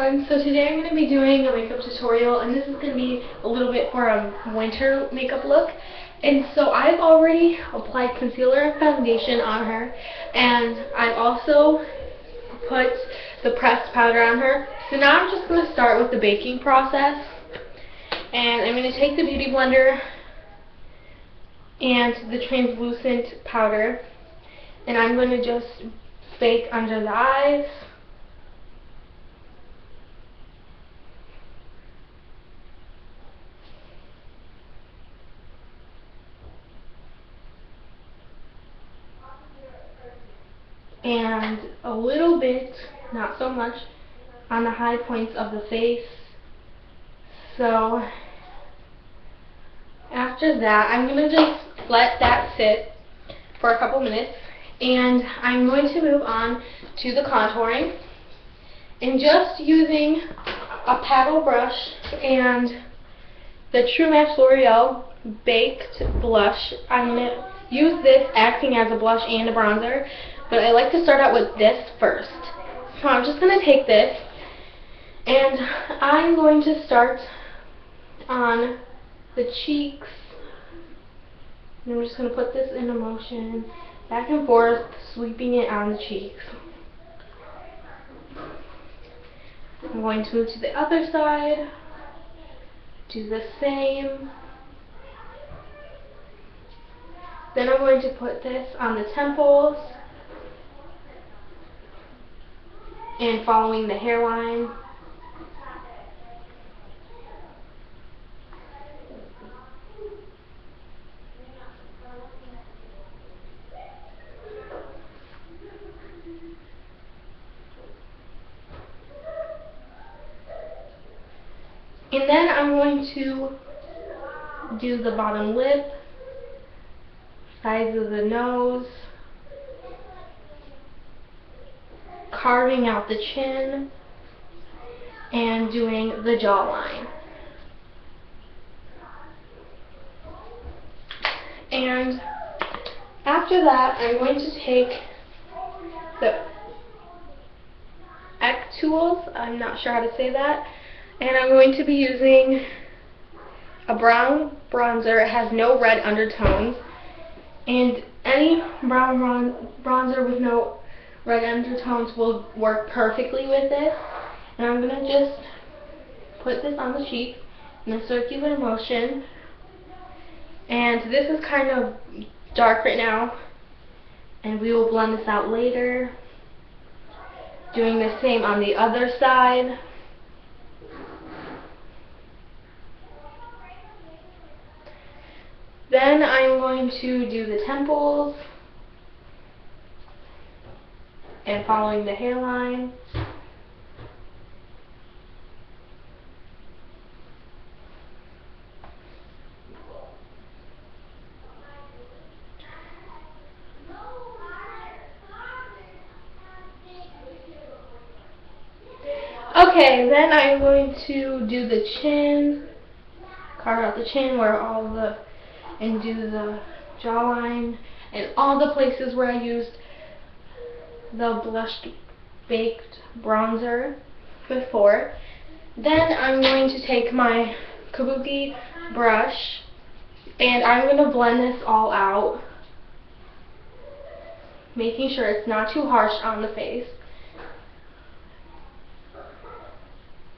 everyone. So today I'm going to be doing a makeup tutorial, and this is going to be a little bit for a winter makeup look. And so I've already applied concealer and foundation on her, and I've also put the pressed powder on her. So now I'm just going to start with the baking process, and I'm going to take the Beauty Blender and the translucent powder, and I'm going to just bake under the eyes. And a little bit, not so much, on the high points of the face. So after that, I'm going to just let that sit for a couple minutes, and I'm going to move on to the contouring. And just using a paddle brush and the True Match L'Oreal Baked Blush, I'm going to use this acting as a blush and a bronzer. But I like to start out with this first. So I'm just going to take this, and I'm going to start on the cheeks. And I'm just going to put this in motion, back and forth, sweeping it on the cheeks. I'm going to move to the other side, do the same. Then I'm going to put this on the temples, and following the hairline. And then I'm going to do the bottom lip, sides of the nose, carving out the chin, and doing the jawline. And after that, I'm going to take the Tools, I'm not sure how to say that, and I'm going to be using a brown bronzer. It has no red undertones, and any brown bronzer with no red undertones will work perfectly with this. And I'm going to just put this on the cheek in a circular motion. And this is kind of dark right now, and we will blend this out later. Doing the same on the other side. Then I'm going to do the temples and following the hairline. Okay, then I'm going to do the chin, carve out the chin and do the jawline and all the places where I used the blushed baked bronzer before. Then I'm going to take my Kabuki brush, and I'm going to blend this all out, making sure it's not too harsh on the face.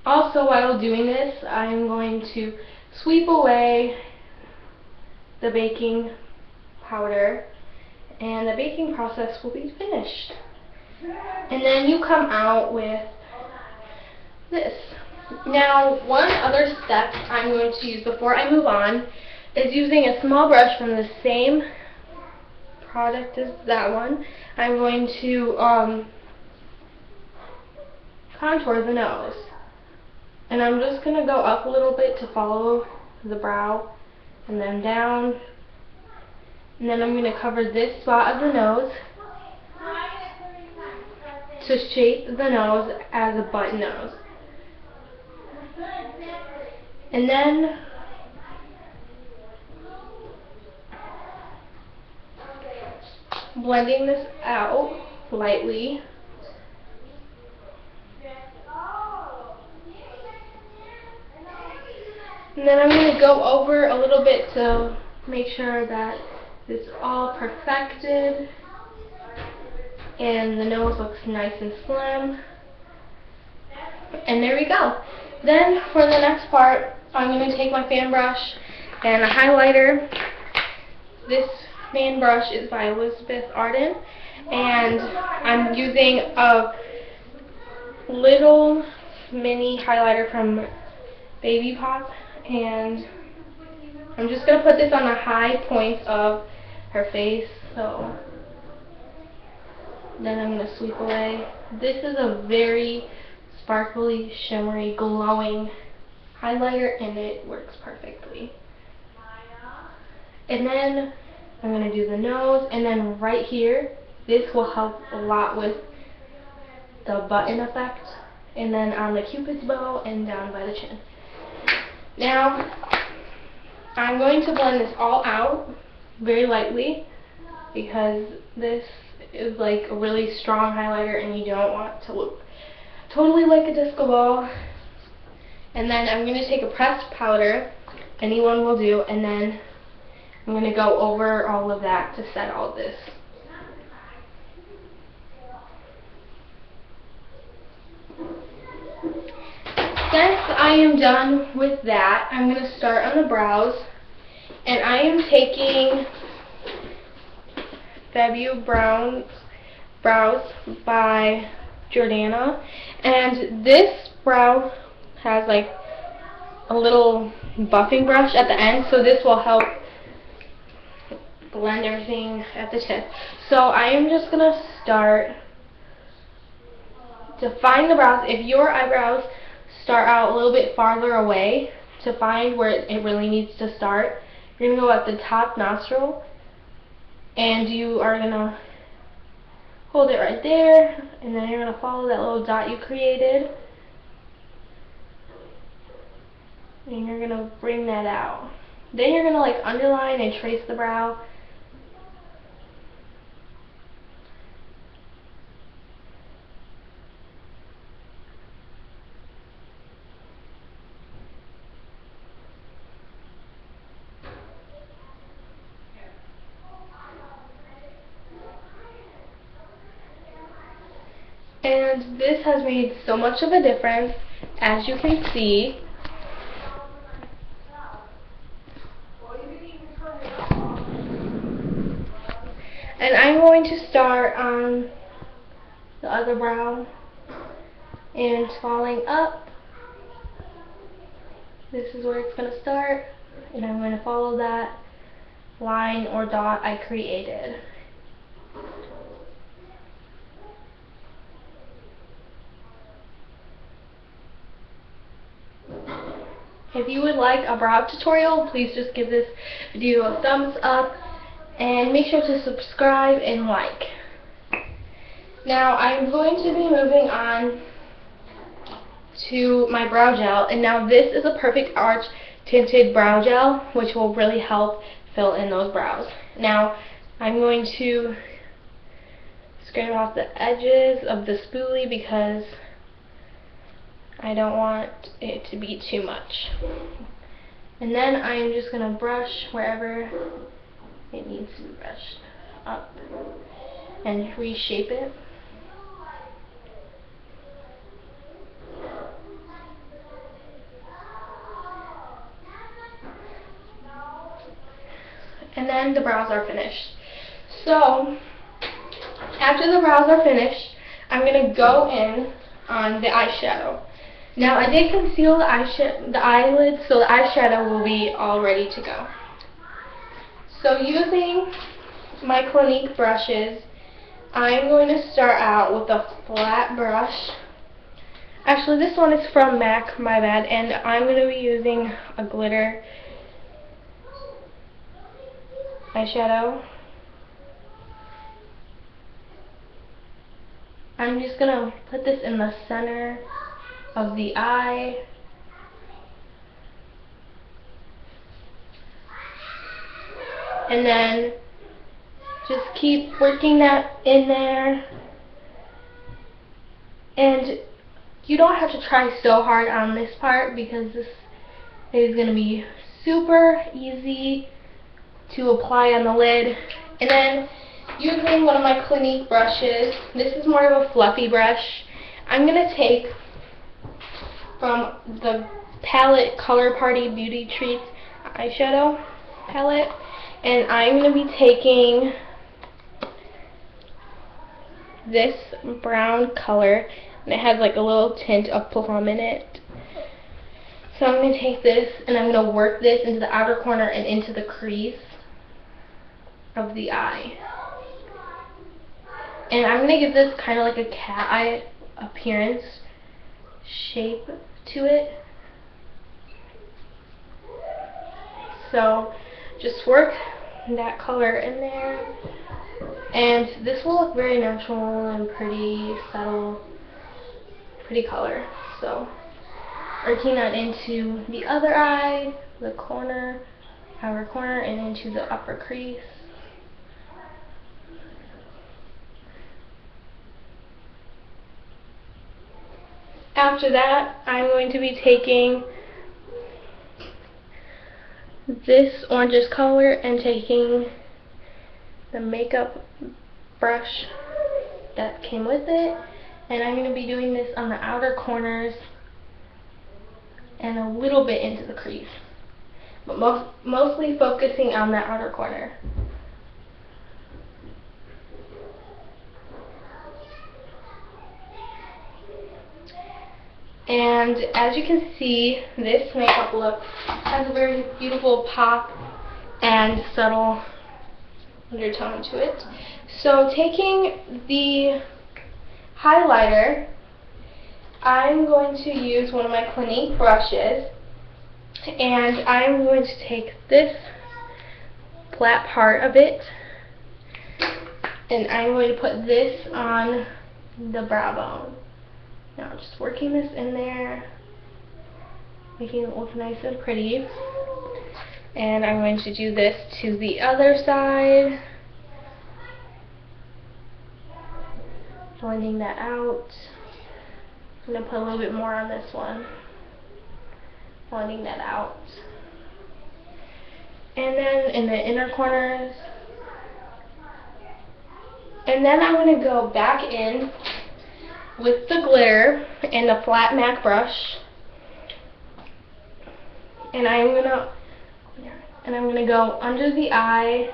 Also, while doing this, I'm going to sweep away the baking powder, and the baking process will be finished. And then you come out with this. Now, one other step I'm going to use before I move on is using a small brush from the same product as that one. I'm going to contour the nose. And I'm just going to go up a little bit to follow the brow, and then down. And then I'm going to cover this spot of the nose to shape the nose as a button nose. And then blending this out lightly. And then I'm going to go over a little bit to make sure that it's all perfected and the nose looks nice and slim. And there we go. Then for the next part, I'm going to take my fan brush and a highlighter. This fan brush is by Elizabeth Arden, and I'm using a little mini highlighter from Baby Pop, and I'm just going to put this on the high points of her face. So then I'm going to sweep away. This is a very sparkly, shimmery, glowing highlighter, and it works perfectly. And then I'm going to do the nose, and then right here, this will help a lot with the button effect, and then on the cupid's bow and down by the chin. Now, I'm going to blend this all out very lightly because this is like a really strong highlighter and you don't want it to look totally like a disco ball. And then I'm going to take a pressed powder, anyone will do, and then I'm going to go over all of that to set all this. Since I am done with that, I'm going to start on the brows, and I am taking Fabio Brows by Jordana, and this brow has like a little buffing brush at the end, so this will help blend everything at the tip. So I am just going to start to find the brows. If your eyebrows start out a little bit farther away, to find where it really needs to start, you're going to go at the top nostril, and you are going to hold it right there, and then you're going to follow that little dot you created, and you're going to bring that out. Then you're going to like underline and trace the brow. And this has made so much of a difference, as you can see. And I'm going to start on the other brow and falling up. This is where it's going to start, and I'm going to follow that line or dot I created. If you would like a brow tutorial, please just give this video a thumbs up and make sure to subscribe and like. Now I'm going to be moving on to my brow gel, and now this is a Perfect Arch tinted brow gel which will really help fill in those brows. Now I'm going to scrape off the edges of the spoolie because I don't want it to be too much. And then I'm just going to brush wherever it needs to be brushed up and reshape it. And then the brows are finished. So after the brows are finished, I'm going to go in on the eyeshadow. Now I did conceal the eyelids, so the eyeshadow will be all ready to go. So using my Clinique brushes, I'm going to start out with a flat brush. Actually, this one is from MAC, my bad, and I'm going to be using a glitter eyeshadow. I'm just going to put this in the center of the eye. And then just keep working that in there. And you don't have to try so hard on this part because this It is going to be super easy to apply on the lid. And then using one of my Clinique brushes, this is more of a fluffy brush, I'm going to take from the palette Color Party Beauty Treats eyeshadow palette, and I'm going to be taking this brown color, and it has like a little tint of plum in it. So I'm going to take this and I'm going to work this into the outer corner and into the crease of the eye. And I'm going to give this kind of like a cat eye appearance shape to it. So just work that color in there. And this will look very natural and pretty subtle, pretty color. So working that into the other eye, the corner, outer corner, and into the upper crease. After that, I'm going to be taking this orangish color and taking the makeup brush that came with it, and I'm going to be doing this on the outer corners and a little bit into the crease, but mostly focusing on that outer corner. And as you can see, this makeup look has a very beautiful pop and subtle undertone to it. So taking the highlighter, I'm going to use one of my Clinique brushes, and I'm going to take this flat part of it, and I'm going to put this on the brow bone. Now just working this in there, making it look nice and pretty. And I'm going to do this to the other side, blending that out. I'm going to put a little bit more on this one, blending that out. And then in the inner corners. And then I'm going to go back in with the glitter and the flat MAC brush, and I'm gonna go under the eye,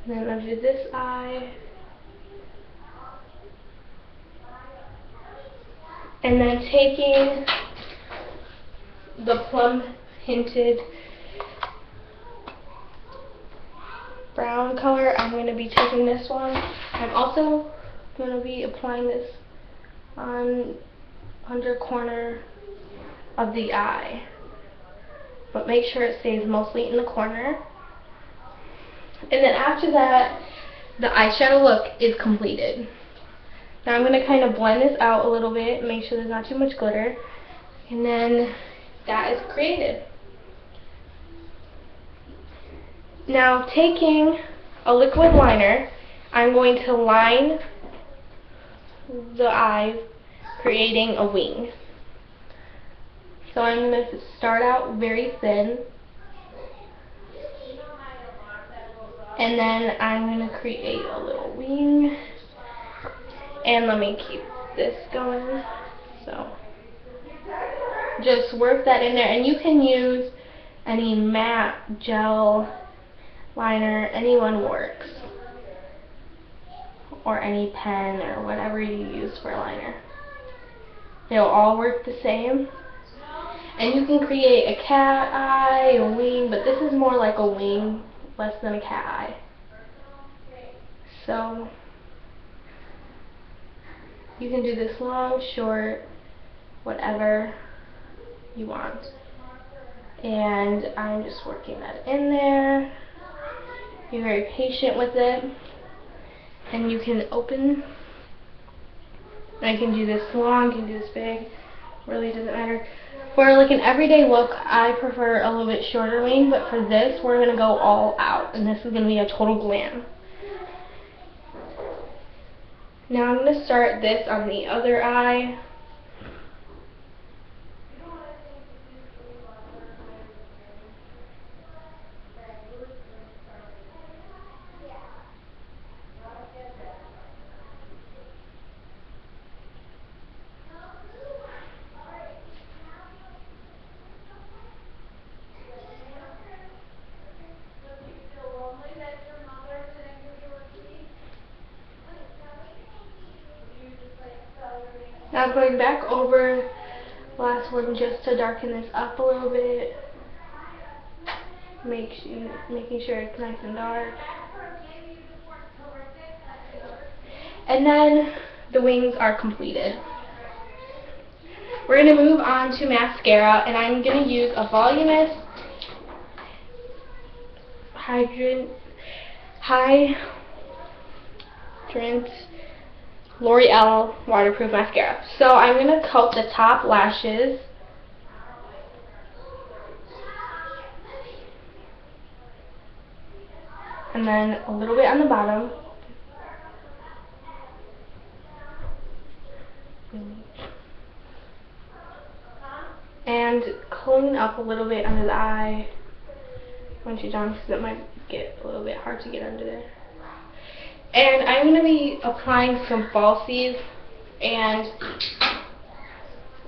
and then under this eye, and then taking the plum hinted brown color, I'm going to be taking this one. I'm also going to be applying this on under corner of the eye, but make sure it stays mostly in the corner. And then after that, the eyeshadow look is completed. Now I'm going to kind of blend this out a little bit, make sure there's not too much glitter, and then that is created. Now taking a liquid liner, I'm going to line the eye, creating a wing. So I'm going to start out very thin, and then I'm going to create a little wing. And let me keep this going. So just work that in there, and you can use any matte gel liner, anyone works, or any pen or whatever you use for a liner. They'll all work the same, and you can create a cat eye, a wing, but this is more like a wing, less than a cat eye. So you can do this long, short, whatever you want. And I'm just working that in there. Be very patient with it, and you can open. I can do this long, you can do this big, really doesn't matter. For like an everyday look, I prefer a little bit shorter wing, but for this, we're going to go all out, and this is going to be a total glam. Now I'm going to start this on the other eye. Now going back over last one just to darken this up a little bit. Making sure it's nice and dark. And then the wings are completed. We're going to move on to mascara, and I'm going to use a Voluminous Hydrant L'Oreal waterproof mascara. So I'm going to coat the top lashes. And then a little bit on the bottom. And clean up a little bit under the eye once you're done, because it might get a little bit hard to get under there. And I'm going to be applying some falsies, and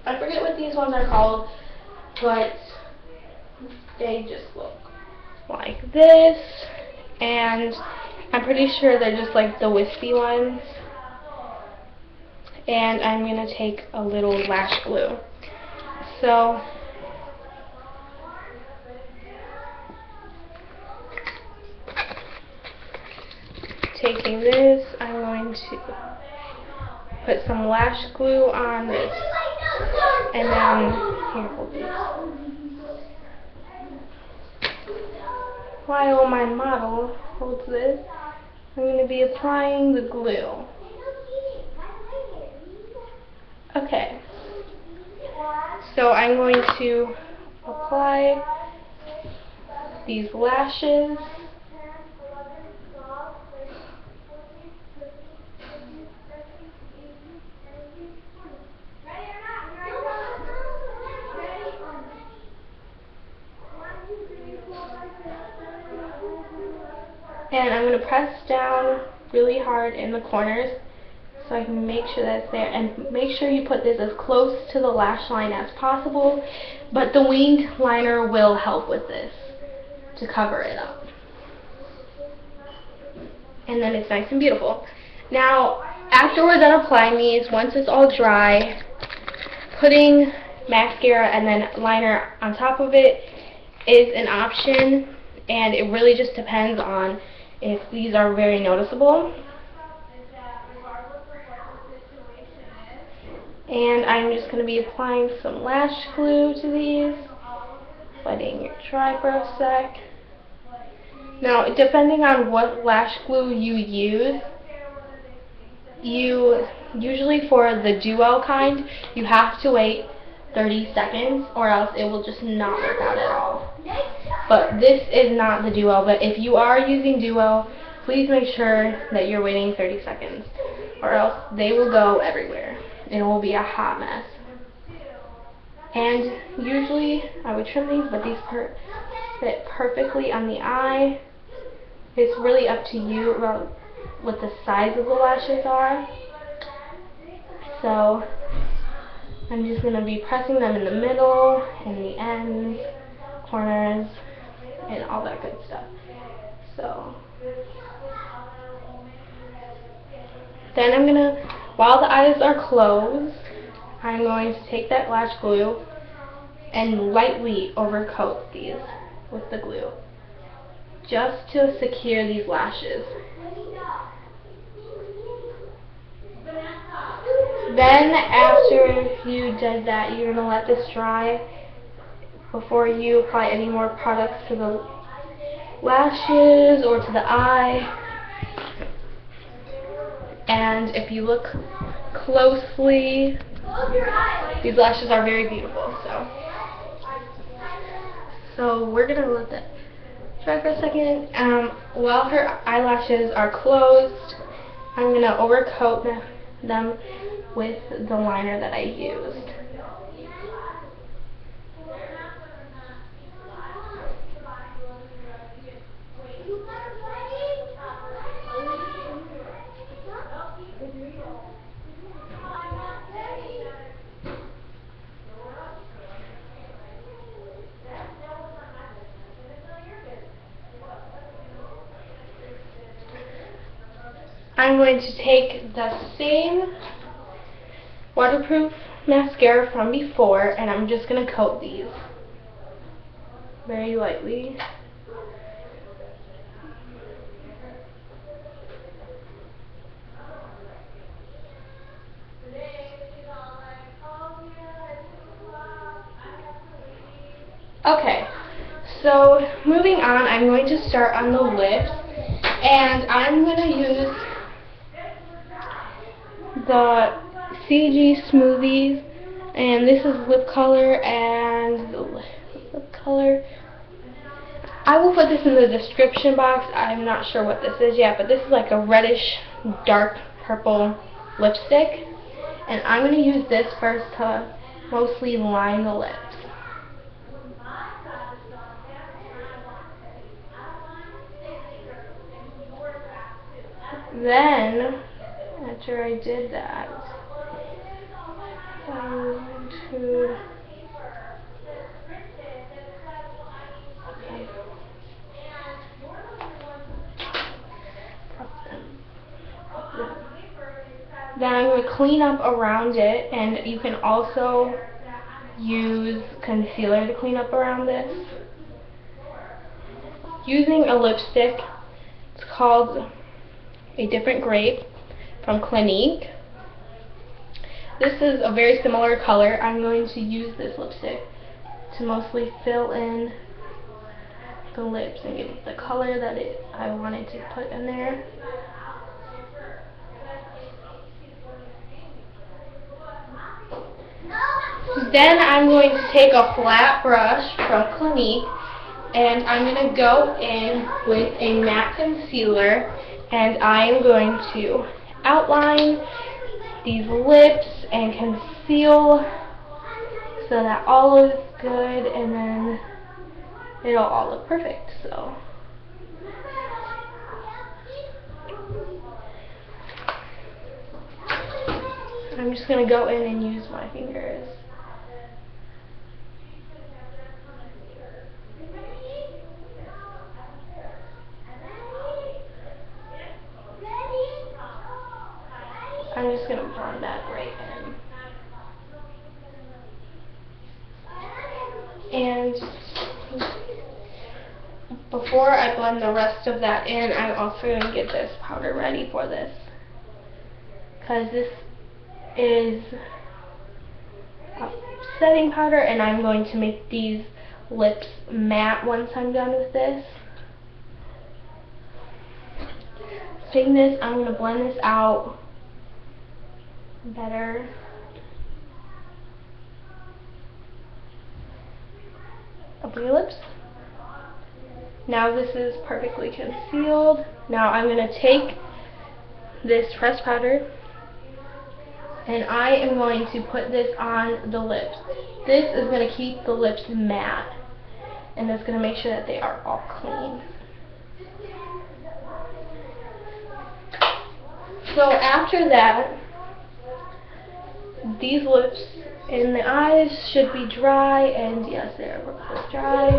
I forget what these ones are called, but they just look like this, and I'm pretty sure they're just like the wispy ones. And I'm going to take a little lash glue. So taking this, I'm going to put some lash glue on this, and then here, hold this. While my model holds this, I'm going to be applying the glue. Okay, so I'm going to apply these lashes. And I'm going to press down really hard in the corners so I can make sure that it's there. And make sure you put this as close to the lash line as possible, but the winged liner will help with this to cover it up. And then it's nice and beautiful. Now, after we're done applying these, once it's all dry, putting mascara and then liner on top of it is an option, and it really just depends on if these are very noticeable. And I'm just going to be applying some lash glue to these, letting it dry for a sec. Now, depending on what lash glue you use, usually for the Duo kind, you have to wait 30 seconds or else it will just not work out at all. But this is not the Duo, but if you are using Duo, please make sure that you're waiting 30 seconds or else they will go everywhere. It will be a hot mess. And usually I would trim these, but these fit perfectly on the eye. It's really up to you about what the size of the lashes are. So I'm just going to be pressing them in the middle, in the ends, corners, and all that good stuff. So then I'm going to, while the eyes are closed, I'm going to take that lash glue and lightly overcoat these with the glue, just to secure these lashes. Then after you did that, you're going to let this dry before you apply any more products to the lashes or to the eye. And if you look closely, these lashes are very beautiful. So we're going to let that dry for a second. While her eyelashes are closed, I'm going to overcoat them with the liner that I used. I'm going to take the same waterproof mascara from before, and I'm just going to coat these very lightly. Okay, so moving on, I'm going to start on the lips, and I'm going to use the CG Smoothies, and this is lip color and the lip color. I will put this in the description box. I'm not sure what this is yet, but this is like a reddish dark purple lipstick, and I'm going to use this first to mostly line the lips. Then, after I did that, I'm going to then I'm going to clean up around it, and you can also use concealer to clean up around this. Using a lipstick, it's called A Different Grape from Clinique. This is a very similar color. I'm going to use this lipstick to mostly fill in the lips and give it the color that I wanted to put in there. Then I'm going to take a flat brush from Clinique, and I'm going to go in with a matte concealer, and I am going to outline these lips and conceal so that all is good, and then it'll all look perfect. So I'm just going to go in and use my fingers. I'm just going to blend that right in. And before I blend the rest of that in, I'm also going to get this powder ready for this, because this is a setting powder, and I'm going to make these lips matte once I'm done with this. Taking this, I'm going to blend this out better. Up your lips. Now this is perfectly concealed. Now I'm going to take this pressed powder, and I am going to put this on the lips. This is going to keep the lips matte, and it's going to make sure that they are all clean. So after that, these lips and the eyes should be dry, and yes, they are dry.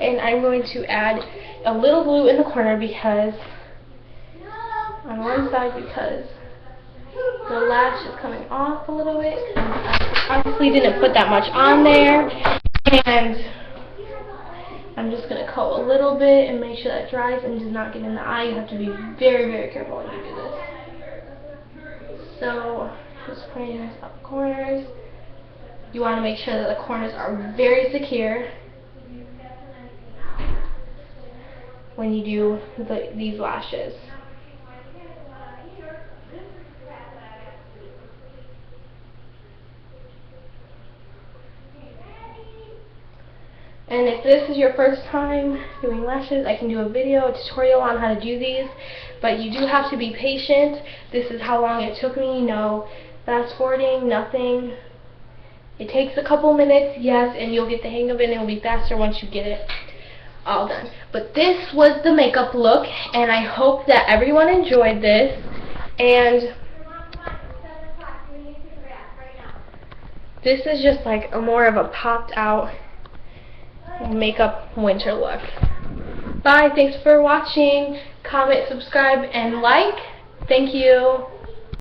And I'm going to add a little glue in the corner because on one side, because the lash is coming off a little bit. I obviously didn't put that much on there, and I'm just going to coat a little bit and make sure that dries and does not get in the eye. You have to be very, very careful when you do this. So, just putting this up the corners. You want to make sure that the corners are very secure when you do these lashes. And if this is your first time doing lashes, I can do a video, a tutorial on how to do these. But you do have to be patient. This is how long it took me. No fast forwarding, nothing. It takes a couple minutes, yes, and you'll get the hang of it, and it'll be faster once you get it all done. But this was the makeup look, and I hope that everyone enjoyed this. And this is just like a more of a popped out makeup winter look. Bye, thanks for watching. Comment, subscribe, and like. Thank you.